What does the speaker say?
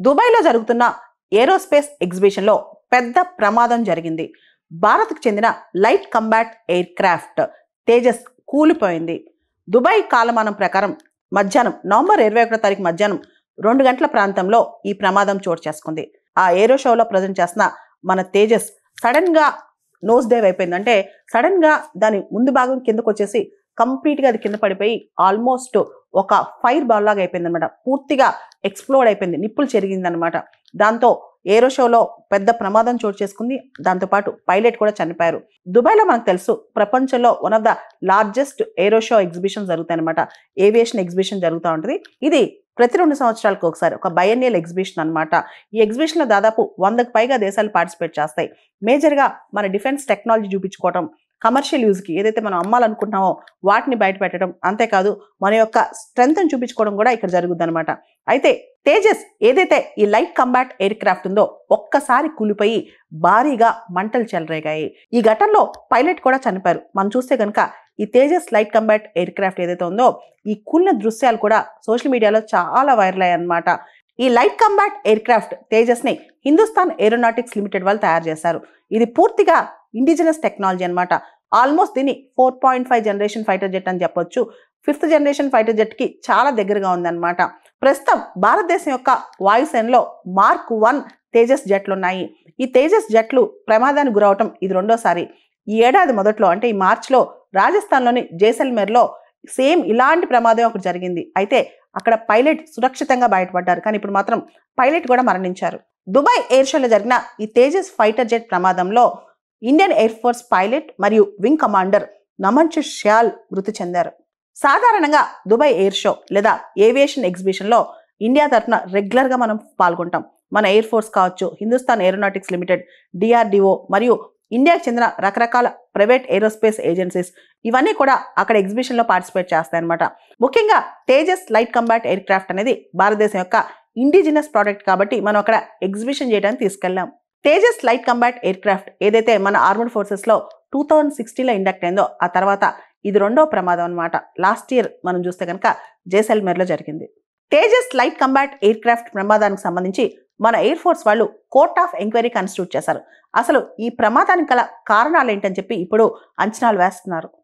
దుబాయ్లో జరుగుతున్న ఏరోస్పేస్ ఎగ్జిబిషన్లో పెద్ద ప్రమాదం జరిగింది. భారత్కు చెందిన light combat air craft Tejas కూలిపోయింది. దుబాయ్ కాలమానం ప్రకారం మధ్యాహ్నం నవంబర్ 21 తారీఖు మధ్యాహ్నం 2 గంటల ప్రాంతంలో ఈ ప్రమాదం చోటు చేసుకుంది. ఆ ఏరో షోలో ప్రజెంట్ చేసిన మన తేజస్ సడన్ గా నోస్ డైవ్ అయిపోయింది. అంటే సడన్ గా దాని ముందు భాగం కిందకు వచ్చేసి కంప్లీట్ గా అది కింద పడిపోయి ఆల్మోస్ట్ ఒక ఫైర్ బాల్ లాగా అయిపోయింది అనమాట. పూర్తిగా ఎక్స్ప్లోడ్ అయిపోయింది, నిప్పులు చెరిగింది అనమాట. దాంతో ఏరో షోలో పెద్ద ప్రమాదం చోటు చేసుకుంది. దాంతో పాటు పైలట్ కూడా చనిపోయారు. దుబాయ్లో మనకు తెలుసు, ప్రపంచంలో one of the largest aero show exhibition జరుగుతాయి అనమాట. ఏవియేషన్ ఎగ్జిబిషన్ జరుగుతూ ఉంటుంది. ఇది ప్రతి 2 సంవత్సరాలకు ఒకసారి ఒక బయన్నియల్ ఎగ్జిబిషన్ అనమాట. ఈ ఎగ్జిబిషన్ లో దాదాపు 100కు పైగా దేశాలు పార్టిసిపేట్ చేస్తాయి. మేజర్ గా మన డిఫెన్స్ టెక్నాలజీ చూపించుకోవడం, కమర్షియల్ యూజ్కి ఏదైతే మనం అమ్మాలనుకుంటున్నామో వాటిని బయట పెట్టడం, అంతేకాదు మన యొక్క స్ట్రెంగ్త్ చూపించుకోవడం కూడా ఇక్కడ జరుగుద్ది అనమాట. అయితే తేజస్ ఏదైతే ఈ లైట్ కంబాట్ ఎయిర్ క్రాఫ్ట్ ఉందో ఒక్కసారి కూలిపోయి భారీగా మంటలు చెలరేగాయి. ఈ ఘటనలో పైలట్ కూడా చనిపోయారు. మనం చూస్తే కనుక ఈ Tejas light combat air craft ఏదైతే ఉందో ఈ కూలిన దృశ్యాలు కూడా సోషల్ మీడియాలో చాలా వైరల్ అయ్యాయి అనమాట. ఈ light combat air craft Tejas ని హిందుస్థాన్ ఏరోనాటిక్స్ లిమిటెడ్ వాళ్ళు తయారు చేశారు. ఇది పూర్తిగా ఇండిజినస్ టెక్నాలజీ అనమాట. ఆల్మోస్ట్ దీన్ని 4.5 జనరేషన్ ఫైటర్ జెట్ అని చెప్పొచ్చు. 5th జనరేషన్ ఫైటర్ జెట్ కి చాలా దగ్గరగా ఉందన్నమాట. ప్రస్తుతం భారతదేశం యొక్క వాయుసేనలో మార్క్ 1 తేజస్ జట్లు ఉన్నాయి. ఈ తేజస్ జట్లు ప్రమాదానికి గురవటం ఇది రెండోసారి. ఈ ఏడాది మొదట్లో అంటే ఈ మార్చిలో రాజస్థాన్లోని జైసల్మేర్లో సేమ్ ఇలాంటి ప్రమాదం ఒకటి జరిగింది. అయితే అక్కడ పైలట్ సురక్షితంగా బయటపడ్డారు, కానీ ఇప్పుడు మాత్రం పైలట్ కూడా మరణించారు. దుబాయ్ ఎయిర్ షోలో జరిగిన ఈ తేజస్ ఫైటర్ జెట్ ప్రమాదంలో ఇండియన్ ఎయిర్ ఫోర్స్ పైలట్ మరియు వింగ్ కమాండర్ నమన్షుక్ శ్యాల్ మృతి చెందారు. సాధారణంగా దుబాయ్ ఎయిర్ షో లేదా ఏవియేషన్ ఎగ్జిబిషన్ లో ఇండియా తరఫున రెగ్యులర్ గా మనం పాల్గొంటాం. మన ఎయిర్ ఫోర్స్ కావచ్చు, హిందుస్థాన్ ఏరోనాటిక్స్ లిమిటెడ్, DRDO మరియు ఇండియాకు చెందిన రకరకాల ప్రైవేట్ ఏరోస్పేస్ ఏజెన్సీస్ ఇవన్నీ కూడా అక్కడ ఎగ్జిబిషన్ లో పార్టిసిపేట్ చేస్తాయన్నమాట. ముఖ్యంగా Tejas light combat air craft అనేది భారతదేశం యొక్క ఇండిజినస్ ప్రోడక్ట్ కాబట్టి మనం అక్కడ ఎగ్జిబిషన్ చేయడానికి తీసుకెళ్ళాం. Tejas light combat air craft ఏదైతే మన ఆర్మడ్ ఫోర్సెస్ లో 2016లో ఇండక్ట్ అయిందో ఆ తర్వాత ఇది రెండో ప్రమాదం అనమాట. లాస్ట్ ఇయర్ మనం చూస్తే కనుక జైసల్మేర్ లో జరిగింది. Tejas light combat air craft ప్రమాదానికి సంబంధించి మన ఎయిర్ ఫోర్స్ వాళ్ళు కోర్ట్ ఆఫ్ ఎంక్వైరీ కాన్స్టిట్యూట్ చేశారు. అసలు ఈ ప్రమాదానికి గల కారణాలు ఏంటని చెప్పి ఇప్పుడు అంచనాలు వేస్తున్నారు.